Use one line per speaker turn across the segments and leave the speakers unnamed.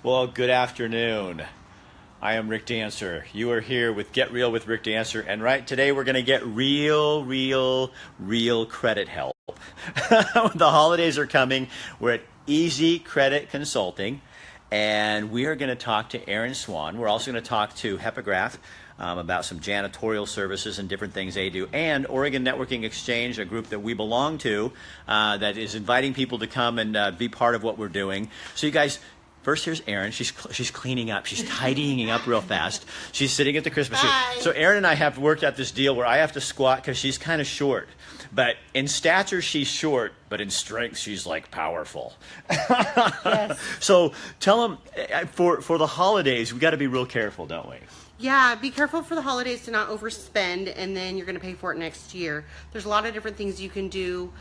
Well, good afternoon. I am Rick Dancer. You are here with Get Real with Rick Dancer, and today we're going to get real credit help. The holidays are coming. We're at Easy Credit Consulting, and we are going to talk to Erin Swan. We're also going to talk to Hepograph about some janitorial services and different things they do, and Oregon Networking Exchange, a group that we belong to, that is inviting people to come and be part of what we're doing. So you guys. First, here's Erin. She's cleaning up. She's tidying up real fast. She's sitting at the Christmas tree. So Erin and I have worked out this deal where I have to squat because she's kind of short. But in stature, she's short, but in strength, she's like powerful.
Yes.
So tell them, for the holidays, we got to be real careful, don't we?
Yeah, be careful for the holidays to not overspend, and then you're going to pay for it next year. There's a lot of different things you can do.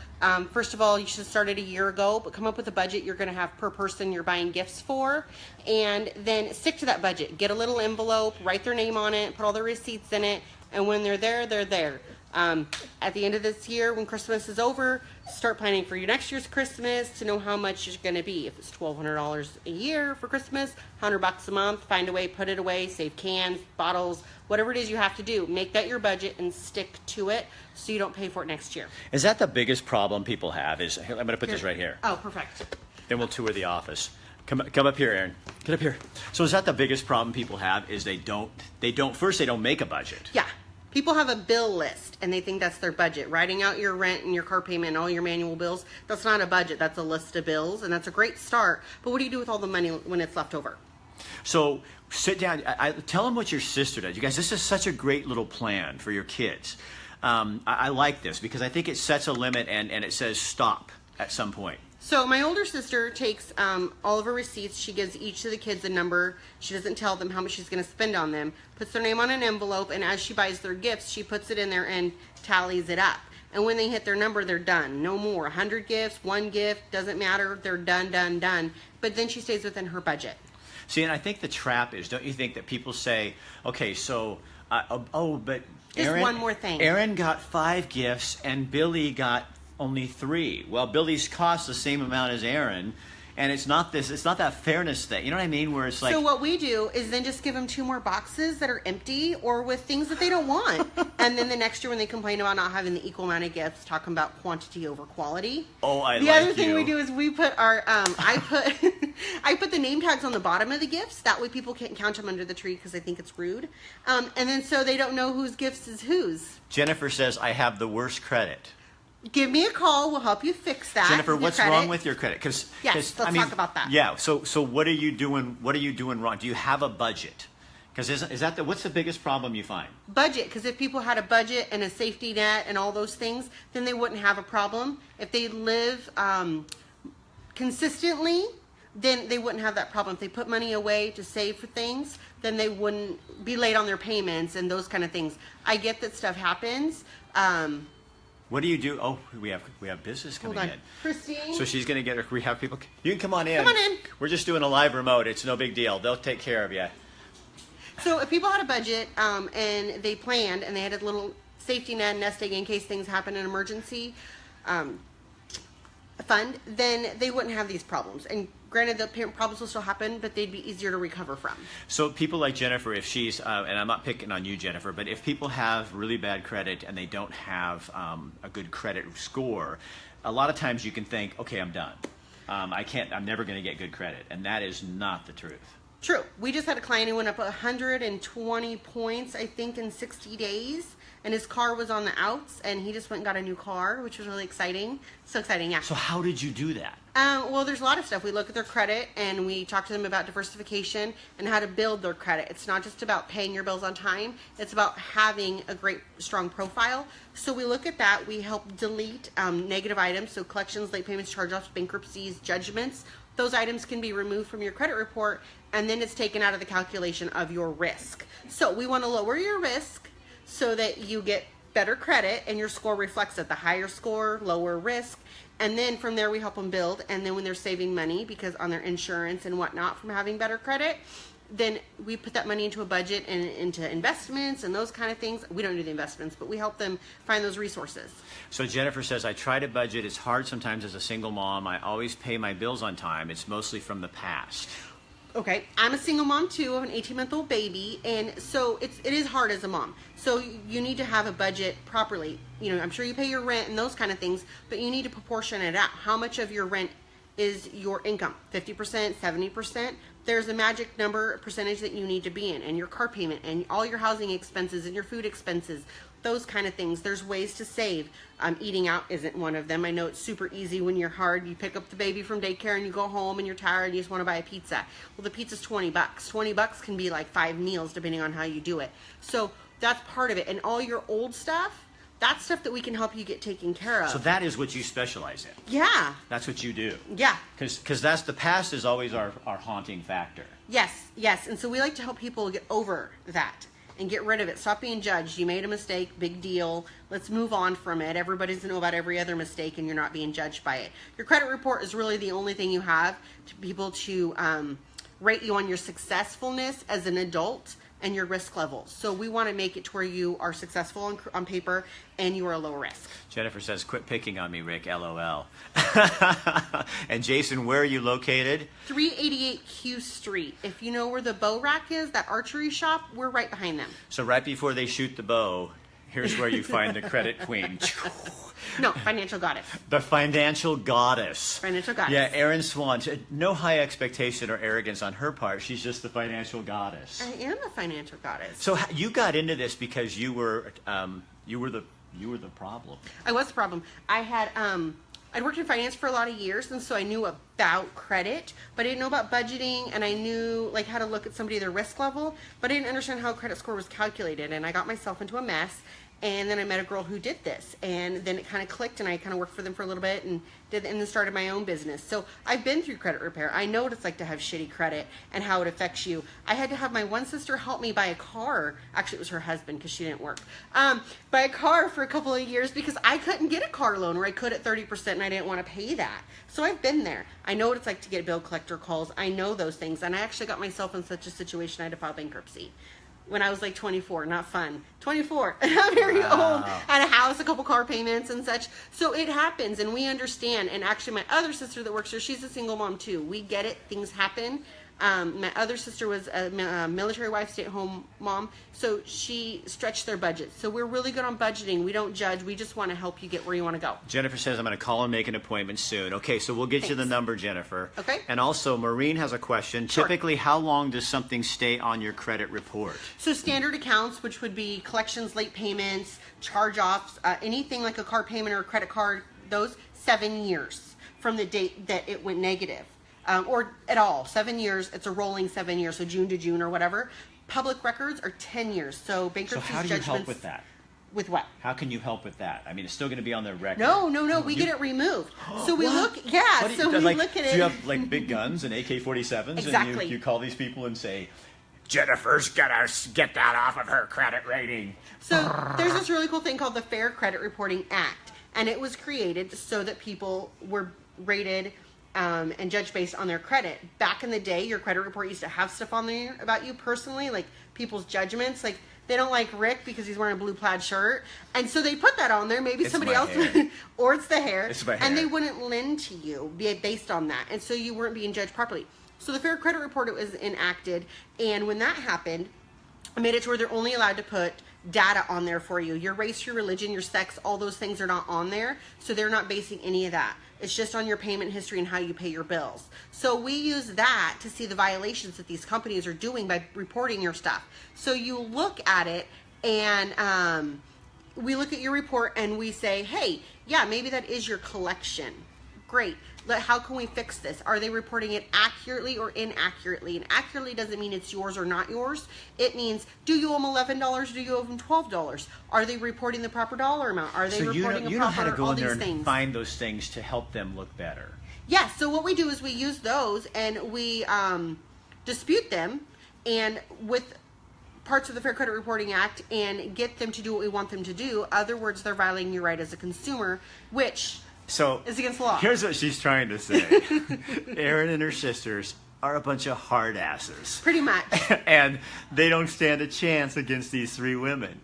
First of all, you should start it a year ago, but come up with a budget you're going to have per person you're buying gifts for, and then stick to that budget. Get a little envelope, write their name on it, put all their receipts in it, and when they're there, they're there. At the end of this year, when Christmas is over, start planning for your next year's Christmas to know how much it's going to be. If it's $1,200 a year for Christmas, $100 a month, find a way, put it away, save cans, bottles, whatever it is you have to do. Make that your budget and stick to it so you don't pay for it next year.
Is that the biggest problem people have? I'm going to put this right here.
Oh, perfect.
Then we'll tour the office. Come up here, Erin. Get up here. So is that the biggest problem people have? Is they don't make a budget?
Yeah. People have a bill list and they think that's their budget. Writing out your rent and your car payment and all your manual bills, that's not a budget. That's a list of bills, and that's a great start. But what do you do with all the money when it's left over?
So sit down. Tell them what your sister does. You guys, this is such a great little plan for your kids. I like this because I think it sets a limit and it says stop at some point.
So my older sister takes all of her receipts. She gives each of the kids a number. She doesn't tell them how much she's going to spend on them. Puts their name on an envelope, and as she buys their gifts, she puts it in there and tallies it up. And when they hit their number, they're done. No more. 100 gifts, one gift, doesn't matter. They're done. But then she stays within her budget.
See, and I think the trap is, don't you think that people say, okay, so, but
Just
Erin,
one more thing.
Erin got 5 gifts and Billy got only 3. Well, Billy's cost the same amount as Erin, and it's not that fairness thing. You know what I mean? Where it's like.
So what we do is then just give them 2 more boxes that are empty or with things that they don't want, and then the next year when they complain about not having the equal amount of gifts, talking about quantity over quality.
Oh,
The other thing we do is we put our I put the name tags on the bottom of the gifts. That way people can't count them under the tree because they think it's rude, and then so they don't know whose gifts is whose.
Jennifer says I have the worst credit.
Give me a call. We'll help you fix that.
Jennifer, what's wrong with your credit?
Let's talk about that.
Yeah. So what are you doing? What are you doing wrong? Do you have a budget? Because what's the biggest problem you find?
Budget. Because if people had a budget and a safety net and all those things, then they wouldn't have a problem. If they live consistently, then they wouldn't have that problem. If they put money away to save for things, then they wouldn't be late on their payments and those kind of things. I get that stuff happens.
What do you do? Oh, we have business coming in.
Christine.
So she's going to we have people. You can come on in.
Come on in.
We're just doing a live remote. It's no big deal. They'll take care of you.
So if people had a budget and they planned and they had a little safety net nest egg in case things happen in emergency fund, then they wouldn't have these problems. And granted, the problems will still happen, but they'd be easier to recover from.
So people like Jennifer, if she's, and I'm not picking on you, Jennifer, but if people have really bad credit and they don't have a good credit score, a lot of times you can think, okay, I'm done. I'm never going to get good credit. And that is not the truth.
True. We just had a client who went up 120 points, I think, in 60 days. And his car was on the outs, and he just went and got a new car, which was really exciting. So exciting, yeah.
So how did you do that?
Well, there's a lot of stuff. We look at their credit, and we talk to them about diversification and how to build their credit. It's not just about paying your bills on time. It's about having a great, strong profile. So we look at that. We help delete negative items, so collections, late payments, charge-offs, bankruptcies, judgments. Those items can be removed from your credit report, and then it's taken out of the calculation of your risk. So we want to lower your risk so that you get better credit and your score reflects it. The higher score, lower risk. And then from there we help them build. And then when they're saving money because on their insurance and whatnot from having better credit, then we put that money into a budget and into investments and those kind of things. We don't do the investments, but we help them find those resources.
So Jennifer says, I try to budget. It's hard sometimes as a single mom. I always pay my bills on time. It's mostly from the past.
Okay, I'm a single mom too of an 18-month-old baby, and so it is hard as a mom. So you need to have a budget properly. You know, I'm sure you pay your rent and those kind of things, but you need to proportion it out. How much of your rent is your income? 50%, 70%? There's a magic number, percentage that you need to be in, and your car payment, and all your housing expenses, and your food expenses, those kind of things. There's ways to save. Eating out isn't one of them. I know it's super easy when you're hard. You pick up the baby from daycare and you go home and you're tired and you just want to buy a pizza. Well, the pizza's $20. $20 can be like 5 meals depending on how you do it. So that's part of it. And all your old stuff, that's stuff that we can help you get taken care of.
So that is what you specialize in.
Yeah.
That's what you do.
Yeah.
Because that's the past is always our haunting factor.
Yes, yes. And so we like to help people get over that and get rid of it. Stop being judged. You made a mistake, big deal. Let's move on from it. Everybody's going to know about every other mistake and you're not being judged by it. Your credit report is really the only thing you have to people to rate you on your successfulness as an adult and your risk levels. So we want to make it to where you are successful on paper and you are low risk.
Jennifer says, quit picking on me, Rick, LOL. And Jason, where are you located?
388 Q Street. If you know where the bow rack is, that archery shop, we're right behind them.
So right before they shoot the bow, here's where you find the credit queen.
No, financial goddess.
The financial goddess.
Financial goddess.
Yeah, Erin Swan. No high expectation or arrogance on her part. She's just the financial goddess.
I am a financial goddess.
So you got into this because you were the problem.
I was the problem. I'd worked in finance for a lot of years, and so I knew about credit, but I didn't know about budgeting, and I knew like how to look at somebody, their risk level, but I didn't understand how a credit score was calculated, and I got myself into a mess. And then I met a girl who did this, and then it kind of clicked, and I kind of worked for them for a little bit, and then started my own business. So I've been through credit repair. I know what it's like to have shitty credit and how it affects you. I had to have my one sister help me buy a car. Actually, it was her husband because she didn't work. Buy a car for a couple of years because I couldn't get a car loan, or I could at 30%, and I didn't want to pay that. So I've been there. I know what it's like to get bill collector calls. I know those things, and I actually got myself in such a situation I had to file bankruptcy. When I was like 24, not fun. 24, I'm very old. Had a house, a couple car payments and such. So it happens, and we understand. And actually, my other sister that works here, she's a single mom too. We get it. Things happen. My other sister was a military wife, stay-at-home mom, so she stretched their budget. So we're really good on budgeting. We don't judge. We just want to help you get where you want to go.
Jennifer says, I'm going to call and make an appointment soon. Okay, so we'll get you the number, Jennifer.
Okay.
And also, Maureen has a question.
Sure.
Typically, how long does something stay on your credit report?
So standard accounts, which would be collections, late payments, charge-offs, anything like a car payment or a credit card, those 7 years from the date that it went negative. Or at all, 7 years. It's a rolling 7 years, so June to June or whatever. Public records are 10 years. So bankruptcy
So how do you help with that?
With what?
How can you help with that? I mean, it's still going to be on their record.
No. We get it removed. So we look, yeah. So we look at it.
Do you have like big guns and AK-47s?
Exactly.
And you call these people and say, Jennifer's gonna get that off of her credit rating.
So there's this really cool thing called the Fair Credit Reporting Act, and it was created so that people were rated and judged based on their credit. Back in the day, your credit report used to have stuff on there about you personally, like people's judgments. Like, they don't like Rick because he's wearing a blue plaid shirt, and so they put that on there. Maybe somebody else would, or it's the hair.
It's my hair.
And they wouldn't lend to you based on that, and so you weren't being judged properly. So the Fair Credit Report was enacted, and when that happened, it made it to where they're only allowed to put data on there for you. Your race, your religion, your sex, all those things are not on there, so they're not basing any of that. It's just on your payment history and how you pay your bills. So we use that to see the violations that these companies are doing by reporting your stuff. So you look at it, and we look at your report and we say, hey, yeah, maybe that is your collection. Great. How can we fix this? Are they reporting it accurately or inaccurately? And accurately doesn't mean it's yours or not yours. It means, do you owe them $11? Do you owe them $12? Are they reporting the proper dollar amount? Are they reporting
you
a
know
proper,
how to go
all
in there
these
and
things?
find those things to help them look better.
Yeah, so what we do is we use those and we dispute them and with parts of the Fair Credit Reporting Act and get them to do what we want them to do. Other words, they're violating your right as a consumer, which is against the law.
Here's what she's trying to say. Erin and her sisters are a bunch of hard asses.
Pretty much.
And they don't stand a chance against these three women.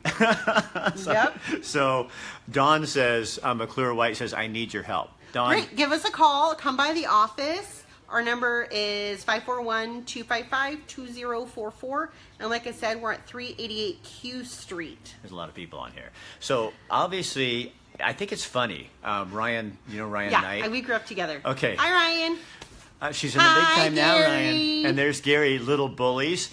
So Dawn says, McClure White says, I need your help. Dawn,
Great. Give us a call. Come by the office. Our number is 541-255-2044. And like I said, we're at 388 Q Street.
There's a lot of people on here. So obviously, I think it's funny. Ryan, you know Ryan Knight?
Yeah, we grew up together.
Okay.
Hi, Ryan.
She's in the big time now, Ryan. And there's Gary, little bullies.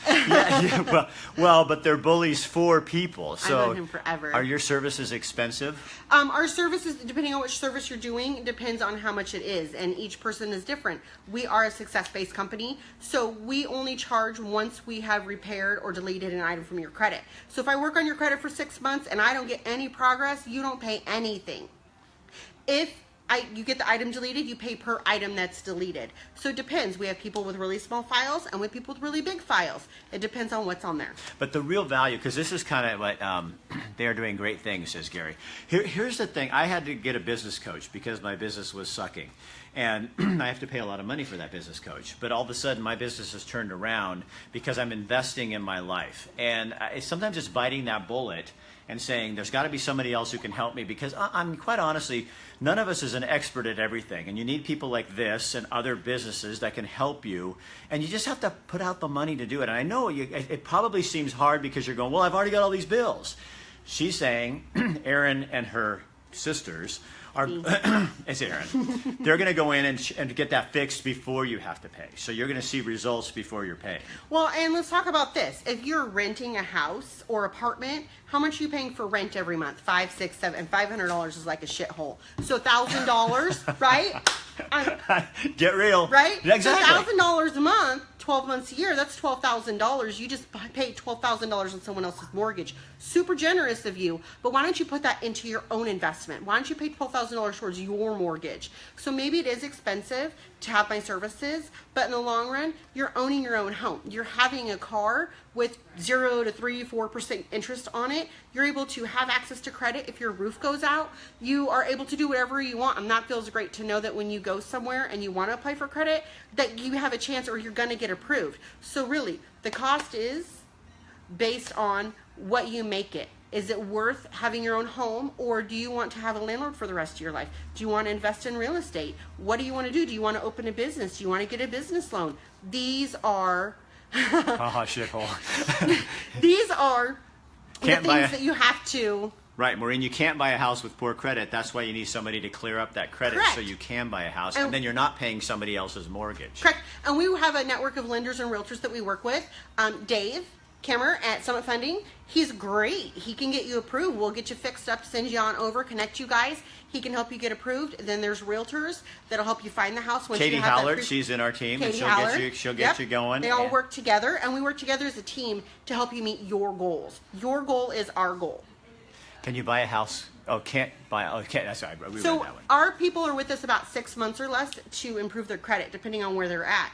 Well, but they're bullies for people. So
I've known him forever.
Are your services expensive?
Our services, depending on which service you're doing, depends on how much it is, and each person is different. We are a success-based company, so we only charge once we have repaired or deleted an item from your credit. So if I work on your credit for 6 months and I don't get any progress, you don't pay anything. If you get the item deleted, you pay per item that's deleted. So it depends. We have people with really small files and we have people with really big files. It depends on what's on there.
But the real value, because this is kind of what they are doing great things, says Gary. Here's the thing. I had to get a business coach because my business was sucking. And I have to pay a lot of money for that business coach. But all of a sudden, my business has turned around because I'm investing in my life. And sometimes it's biting that bullet and saying, there's got to be somebody else who can help me, because I'm quite honestly, none of us is an expert at everything. And you need people like this and other businesses that can help you. And you just have to put out the money to do it. And I know it probably seems hard because you're going, well, I've already got all these bills. She's saying, Erin and her sisters it's Erin. They're going to go in and get that fixed before you have to pay. So you're going to see results before you're paying.
Well, and let's talk about this. If you're renting a house or apartment, how much are you paying for rent every month? $500, $600, $700, and $500 is like a shithole. So $1,000, right?
Get real.
Right?
Exactly.
So $1,000 a month, 12 months a year, that's $12,000. You just paid $12,000 on someone else's mortgage. Super generous of you, but why don't you put that into your own investment? Why don't you pay $12,000 towards your mortgage? So maybe it is expensive to have my services, but in the long run, you're owning your own home. You're having a car with 0 to 3-4% interest on it. You're able to have access to credit if your roof goes out. You are able to do whatever you want, and that feels great to know that when you go somewhere and you want to apply for credit, that you have a chance or you're going to get approved. So really, the cost is based on what you make it. Is it worth having your own home, or do you want to have a landlord for the rest of your life? Do you want to invest in real estate? What do you want to do? Do you want to open a business? Do you want to get a business loan? These are
shithole.
These are
Can't
the things that you have to.
Right, Maureen, you can't buy a house with poor credit. That's why you need somebody to clear up that credit.
Correct.
So you can buy a house, and then you're not paying somebody else's mortgage.
Correct. And we have a network of lenders and realtors that we work with. Dave Kimmer at Summit Funding, he's great. He can get you approved. We'll get you fixed up, send you on over, connect you guys. He can help you get approved. Then there's realtors that'll help you find the house. Once
Katie
you have
Howard,
that
she's in our team,
Katie
and
Howard.
she'll get you going.
They all work together, and we work together as a team to help you meet your goals. Your goal is our goal.
Can you buy a house? Oh, can't buy. Oh, can't. That's right. We read
So
that one.
our people are with us about 6 months or less to improve their credit, depending on where they're at.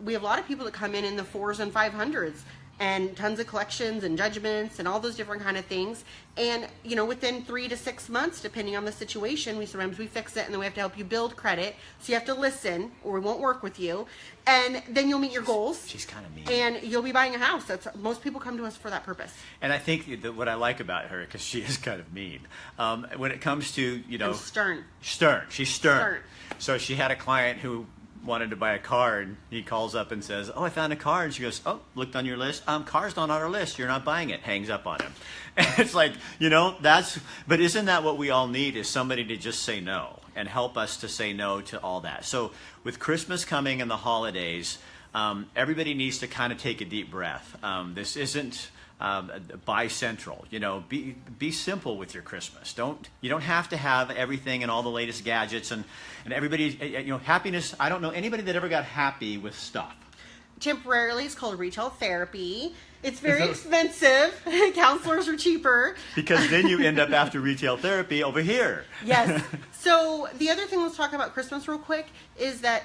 We have a lot of people that come in the 400s and 500s. And tons of collections and judgments and all those different kind of things. And, you know, within 3 to 6 months, depending on the situation, sometimes we fix it and then we have to help you build credit. So you have to listen or we won't work with you. And then you'll meet your goals.
She's kind of mean.
And you'll be buying a house. Most people come to us for that purpose.
And I think that what I like about her, because she is kind of mean, when it comes to,
I'm stern.
Stern. She's stern. So she had a client who wanted to buy a car, and he calls up and says, oh, I found a car. And she goes, oh, looked on your list. Car's not on our list. You're not buying it. Hangs up on him. And it's like, but isn't that what we all need, is somebody to just say no and help us to say no to all that. So with Christmas coming and the holidays, everybody needs to kind of take a deep breath. This isn't buy central. Be simple with your Christmas. You don't have to have everything and all the latest gadgets and everybody. Happiness. I don't know anybody that ever got happy with stuff.
Temporarily, it's called retail therapy. It's very expensive. Counselors are cheaper.
Because then you end up after retail therapy over here.
Yes. So the other thing, let's talk about Christmas real quick, is that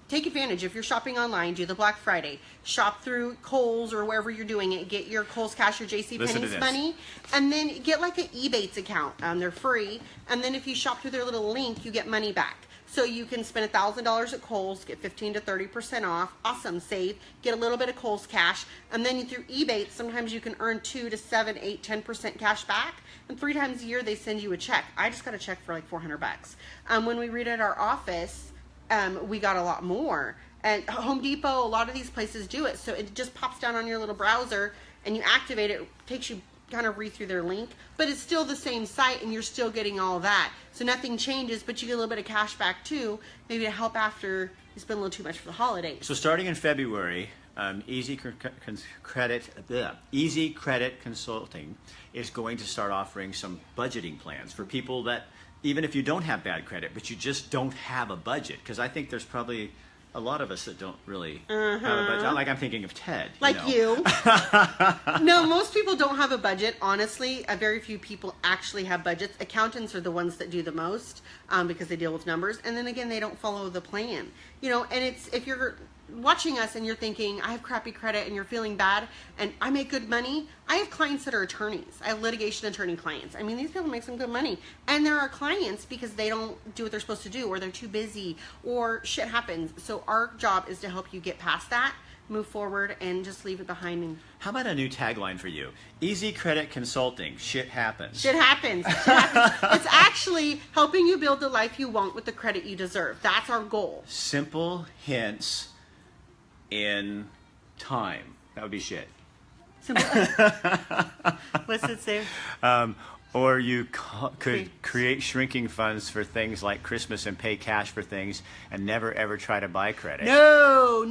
take advantage. If you're shopping online, do the Black Friday. Shop through Kohl's or wherever you're doing it. Get your Kohl's Cash or JCPenney's money. And then get like an Ebates account. They're free. And then if you shop through their little link, you get money back. So you can spend $1,000 at Kohl's, get 15 to 30% off. Awesome, save. Get a little bit of Kohl's cash. And then through Ebates, sometimes you can earn 2 to 7, 8, 10% cash back. And 3 times a year, they send you a check. I just got a check for like $400. When we read at our office, we got a lot more. And Home Depot, a lot of these places do it. So it just pops down on your little browser and you activate it. It takes you kind of read through their link, but it's still the same site and you're still getting all that. So nothing changes, but you get a little bit of cash back too, maybe to help after you spend a little too much for the holidays.
So starting in February, Easy Credit Consulting is going to start offering some budgeting plans for people that, even if you don't have bad credit, but you just don't have a budget. Because I think there's probably a lot of us that don't really have a budget. Like I'm thinking of Ted.
Like you. No, most people don't have a budget. Honestly, very few people actually have budgets. Accountants are the ones that do the most because they deal with numbers. And then again, they don't follow the plan. You know, and it's, if you're watching us and you're thinking, I have crappy credit, and you're feeling bad and I make good money. I have clients that are attorneys. I have litigation attorney clients. I mean, these people make some good money. And there are clients because they don't do what they're supposed to do, or they're too busy, or shit happens. So our job is to help you get past that, move forward, and just leave it behind. And
how about a new tagline for you? Easy Credit Consulting. Shit happens.
Shit happens. Shit happens. It's actually helping you build the life you want with the credit you deserve. That's our goal.
Simple hints in time. That would be shit.
What's it say?
Or you could create shrinking funds for things like Christmas and pay cash for things and never ever try to buy credit.
No.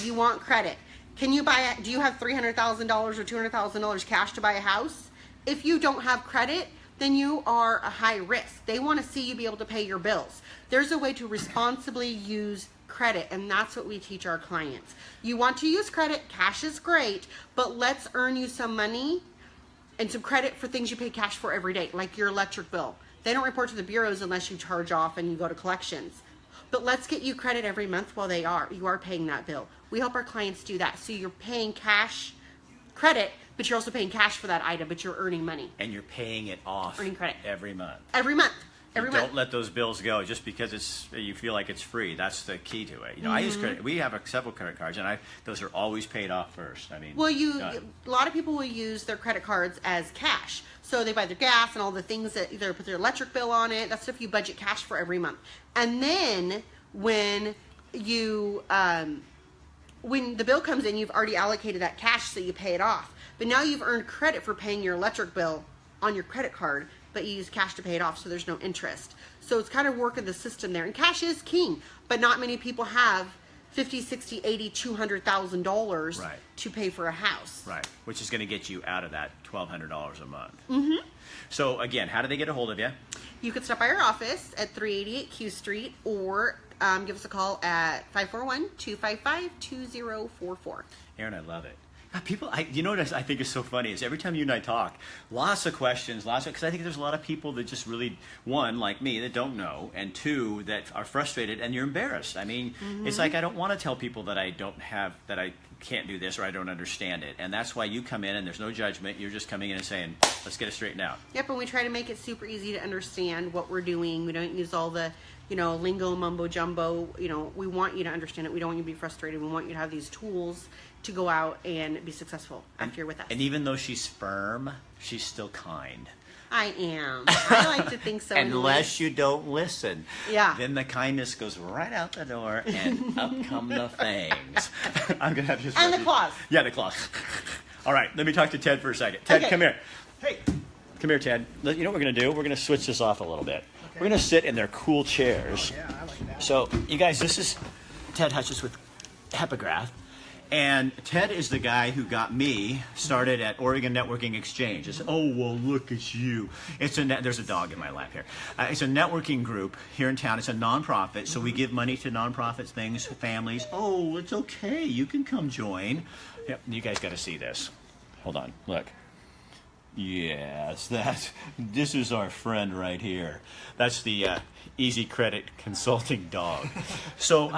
You want credit. Can you buy do you have $300,000 or $200,000 cash to buy a house? If you don't have credit, then you are a high risk. They want to see you be able to pay your bills. There's a way to responsibly use credit, and that's what we teach our clients. You want to use credit, cash is great, but let's earn you some money and some credit for things you pay cash for every day, like your electric bill. They don't report to the bureaus unless you charge off and you go to collections. But let's get you credit every month while you are paying that bill. We help our clients do that. So you're paying cash credit, but you're also paying cash for that item, but you're earning money.
And you're paying it off
Earning credit.
every month.
Every month. Every month.
Don't let those bills go just because you feel like it's free. That's the key to it. You know, I use credit. We have several credit cards, and those are always paid off first. I mean,
well, a lot of people will use their credit cards as cash. So they buy their gas and all the things that either put their electric bill on it. That's stuff you budget cash for every month. And then when you when the bill comes in, you've already allocated that cash, so you pay it off. But now you've earned credit for paying your electric bill on your credit card, but you use cash to pay it off, so there's no interest. So it's kind of working the system there. And cash is king, but not many people have $50, $60, $80, $200,000
right.
to pay for a house.
Right, which is going to get you out of that $1,200 a month.
Mm-hmm.
So again, how do they get a hold of you?
You could stop by our office at 388 Q Street, or give us a call at 541-255-2044.
Erin, I love it. People, you know what I think is so funny is every time you and I talk, lots of questions, because I think there's a lot of people that just really, one, like me, that don't know, and two, that are frustrated and you're embarrassed. I mean, It's like I don't want to tell people that I can't do this or I don't understand it. And that's why you come in and there's no judgment. You're just coming in and saying, let's get it straightened out.
Yep, and we try to make it super easy to understand what we're doing. We don't use all the, lingo, mumbo jumbo. We want you to understand it. We don't want you to be frustrated. We want you to have these tools to go out and be successful after you're with us.
And even though she's firm, she's still kind.
I am. I like to think so.
Unless you don't listen.
Yeah.
Then the kindness goes right out the door and up come the fangs. I'm going to have you...
And the claws.
Yeah, the claws. All right, let me talk to Ted for a second. Ted,
okay.
Come here. Hey. Come here, Ted. You know what we're going to do? We're going to switch this off a little bit. Okay. We're going to sit in their cool chairs.
Oh, yeah, I like that.
So, you guys, this is Ted Hutchins with Epigraph. And Ted is the guy who got me started at Oregon Networking Exchange. It's, oh, well, look at you. There's a dog in my lap here. It's a networking group here in town. It's a nonprofit, so we give money to nonprofits, things, families. Oh, it's okay. You can come join. Yep, you guys got to see this. Hold on. Look. Yes, this is our friend right here. That's the Easy Credit Consulting dog. So,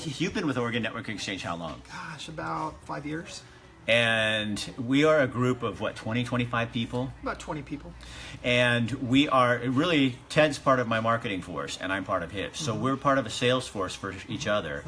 you've been with Oregon Networking Exchange how long?
Gosh, about 5 years.
And we are a group of, 20, 25 people?
About 20 people.
And we are, really, Ted's part of my marketing force, and I'm part of his. So we're part of a sales force for each other.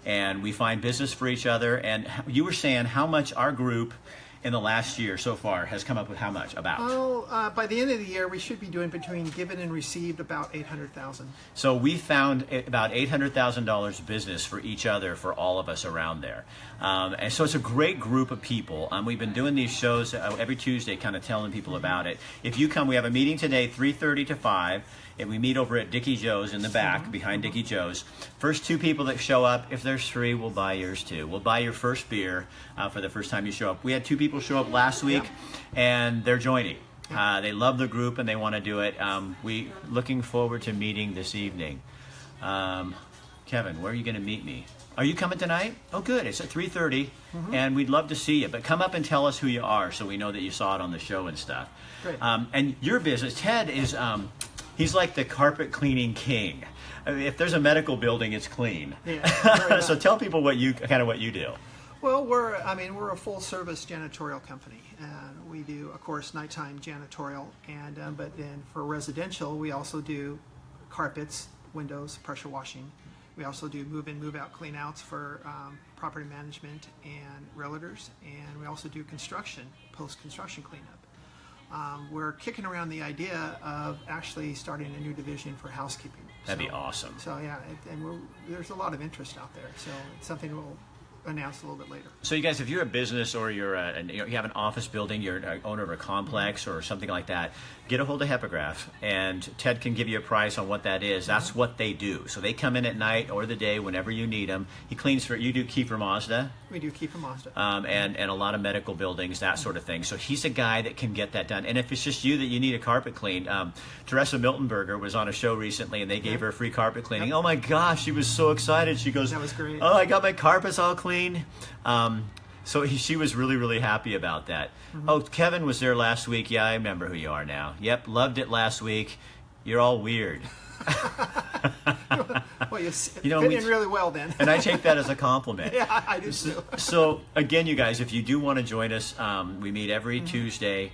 And we find business for each other. And you were saying how much our group in the last year so far has come up with how much? About?
Well, by the end of the year, we should be doing between given and received about $800,000.
So we found about $800,000 business for each other, for all of us around there. And so it's a great group of people. We've been doing these shows every Tuesday, kind of telling people about it. If you come, we have a meeting today, 3:30 to 5. And we meet over at Dickie Joe's in the back, behind Dickie Joe's. First 2 people that show up, if there's 3, we'll buy yours too. We'll buy your first beer for the first time you show up. We had 2 people show up last week, and they're joining. They love the group and they want to do it. We looking forward to meeting this evening. Kevin, where are you going to meet me? Are you coming tonight? Oh, good. It's at 3:30, and we'd love to see you. But come up and tell us who you are so we know that you saw it on the show and stuff.
Great.
And your business, Ted, is... he's like the carpet cleaning king. I mean, if there's a medical building, it's clean.
Yeah,
so tell people what you do.
Well, we're a full service janitorial company, and we do, of course, nighttime janitorial, and but then for residential, we also do carpets, windows, pressure washing. We also do move-in, move-out clean-outs for property management and realtors, and we also do construction, post-construction cleanup. We're kicking around the idea of actually starting a new division for housekeeping.
That'd be awesome.
So yeah, there's a lot of interest out there. So it's something we'll announce a little bit later.
So you guys, if you're a business or you have an office building, you're an owner of a complex or something like that, get a hold of Hepograph, and Ted can give you a price on what that is. That's what they do. So they come in at night or the day whenever you need them. He cleans for you. Do Kiefer Mazda?
We do Kiefer Mazda.
And a lot of medical buildings, that sort of thing. So he's a guy that can get that done. And if it's just you that you need a carpet cleaned, Teresa Miltenberger was on a show recently, and they gave her a free carpet cleaning. Oh my gosh, she was so excited. She goes,
"That was great.
Oh, I got my carpets all clean." So she was really, really happy about that. Oh, Kevin was there last week. Yeah, I remember who you are now. Yep, loved it last week. You're all weird.
Well, you fit in really well then.
And I take that as a compliment.
Yeah, I do too.
So again, you guys, if you do want to join us, we meet every Tuesday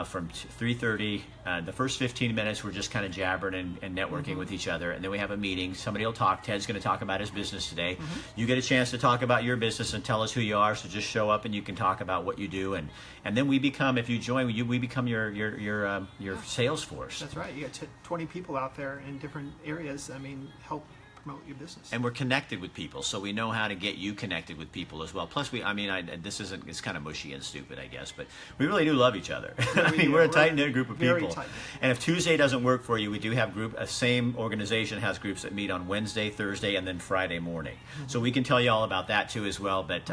from 3:30. The first 15 minutes, we're just kind of jabbering and networking with each other. And then we have a meeting. Somebody will talk. Ted's going to talk about his business today. You get a chance to talk about your business and tell us who you are. So just show up and you can talk about what you do. And then we become, if you join, we become your sales force.
That's right. You got 20 people out there in different areas. I mean, help promote your business.
And we're connected with people, so we know how to get you connected with people as well. Plus, it's kind of mushy and stupid, I guess, but we really do love each other. We're a tight-knit group of people. And if Tuesday doesn't work for you, we do have same organization has groups that meet on Wednesday, Thursday, and then Friday morning. So we can tell you all about that too as well, but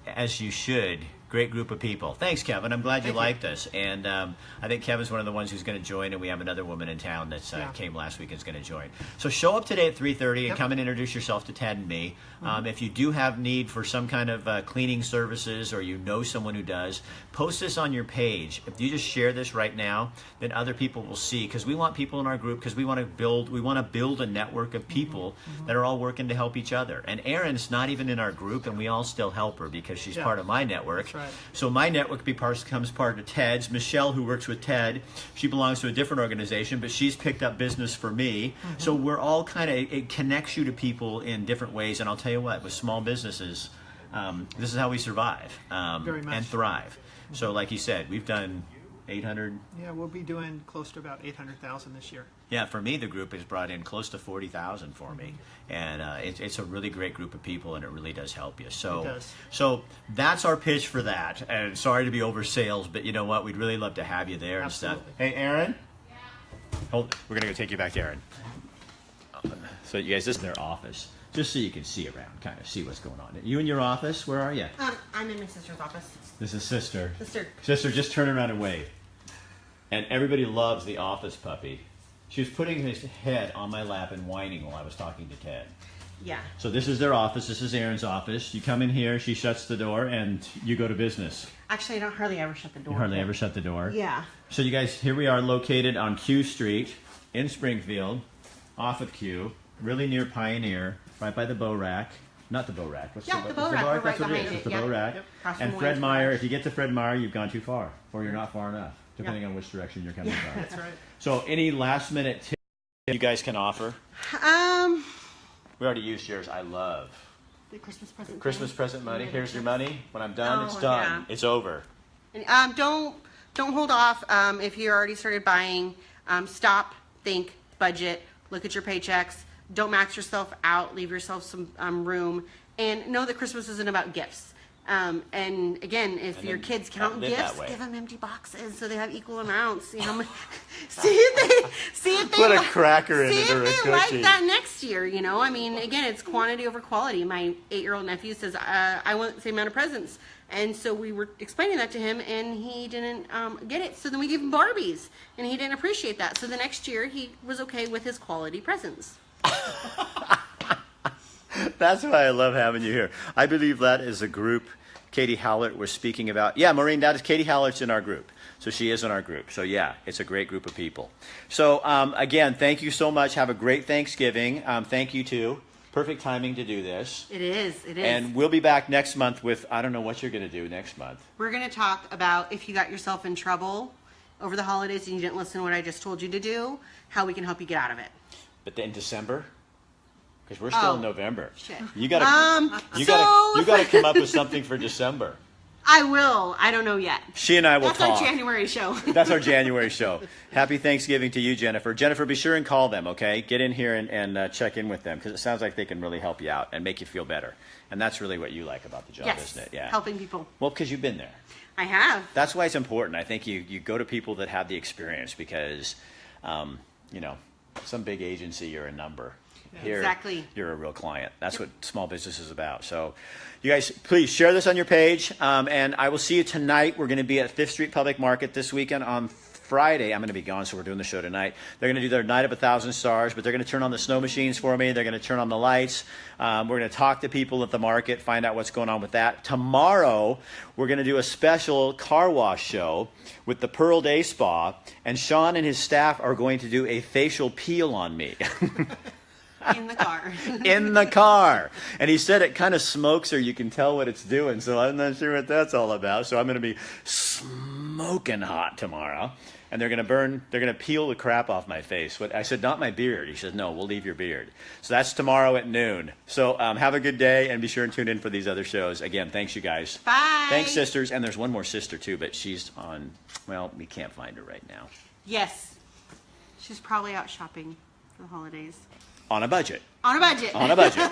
as you should. Great group of people. Thanks, Kevin. I'm glad you liked us. And I think Kevin's one of the ones who's going to join, and we have another woman in town that came last week and is going to join. So show up today at 3:30 and come and introduce yourself to Ted and me. If you do have need for some kind of cleaning services, or you know someone who does, post this on your page. If you just share this right now, then other people will see, because we want people in our group, because we want to build a network of people that are all working to help each other. And Erin's not even in our group, and we all still help her because she's part of my network.
Right.
So my network becomes part of Ted's. Michelle, who works with Ted, she belongs to a different organization, but she's picked up business for me. So we're all it connects you to people in different ways. And I'll tell you what, with small businesses, this is how we survive and thrive. So like you said, we've done 800.
Yeah, we'll be doing close to about 800,000 this year.
Yeah, for me, the group has brought in close to 40,000 for me, and it's a really great group of people, and it really does help you. So,
it does.
So that's our pitch for that. And sorry to be over sales, but you know what? We'd really love to have you there.
Absolutely.
And stuff. Hey, Erin. Hold. We're gonna go take you back to Erin. So you guys, this is their office, just so you can see around, kind of see what's going on. You in your office? Where are you?
I'm in my sister's office.
This is sister.
Sister,
just turn around and wave. And everybody loves the office puppy. She was putting his head on my lap and whining while I was talking to Ted.
Yeah.
So this is their office. This is Erin's office. You come in here, she shuts the door, and you go to business.
Actually, I don't hardly ever shut the door.
You hardly ever shut the door?
Yeah.
So you guys, here we are located on Q Street in Springfield, off of Q, really near Pioneer, right by the Bow Rack. Not the Bow Rack.
The Bow Rack. We're right behind it.
It's the Bow Rack.
Yep.
And Fred Meyer, if you get to Fred Meyer, you've gone too far, or you're not far enough, depending on which direction you're coming from.
That's right.
So any last minute tips you guys can offer? We already used yours. I love
The Christmas present.
Christmas present money. Here's your money. When I'm done, it's
Oh,
done.
yeah.
It's over.
And, don't hold off. If you already started buying, stop, think, budget, look at your paychecks. Don't max yourself out. Leave yourself some room, and know that Christmas isn't about gifts. And again, if your kids count gifts, give them empty boxes so they have equal amounts. You know, see if they
Put a cracker in
see
it or
if
a
they like
cookie.
that next year. You know, I mean, again, it's quantity over quality. My 8-year-old nephew says, "I want the same amount of presents," and so we were explaining that to him, and he didn't get it. So then we gave him Barbies, and he didn't appreciate that. So the next year, he was okay with his quality presents.
That's why I love having you here. I believe that is a group Katie Howlett was speaking about. Yeah, Maureen, that is Katie Howlett's in our group. So she is in our group. So yeah, it's a great group of people. So again, thank you so much. Have a great Thanksgiving. Thank you too. Perfect timing to do this.
It is.
And we'll be back next month with, I don't know what you're going to do next month.
We're going to talk about if you got yourself in trouble over the holidays and you didn't listen to what I just told you to do, how we can help you get out of it.
But in December? Because we're still in November.
Shit.
You got to come up with something for December.
I will. I don't know yet.
She and I will talk.
That's our January show.
That's our January show. Happy Thanksgiving to you, Jennifer. Jennifer, be sure and call them, okay? Get in here and check in with them because it sounds like they can really help you out and make you feel better. And that's really what you like about the job,
Yes.
isn't it? Yeah.
Helping people.
Well, because you've been there.
I have.
That's why it's important. I think you go to people that have the experience because, some big agency, you're a number. Here,
Exactly.
You're a real client. That's what small business is about. So you guys, please share this on your page. And I will see you tonight. We're going to be at 5th Street Public Market this weekend on Friday. I'm going to be gone, so we're doing the show tonight. They're going to do their Night of 1,000 Stars, but they're going to turn on the snow machines for me. They're going to turn on the lights. We're going to talk to people at the market, find out what's going on with that. Tomorrow, we're going to do a special car wash show with the Pearl Day Spa, and Sean and his staff are going to do a facial peel on me.
In the car.
In the car. And he said it kind of smokes her. You can tell what it's doing. So I'm not sure what that's all about. So I'm going to be smoking hot tomorrow. And they're going to peel the crap off my face. I said, not my beard. He said, no, we'll leave your beard. So that's tomorrow at noon. So have a good day and be sure and tune in for these other shows. Again, thanks you guys.
Bye.
Thanks, sisters. And there's one more sister too, but she's on, well, we can't find her right now.
Yes. She's probably out shopping for the holidays.
On a budget.
On a budget.
On a budget.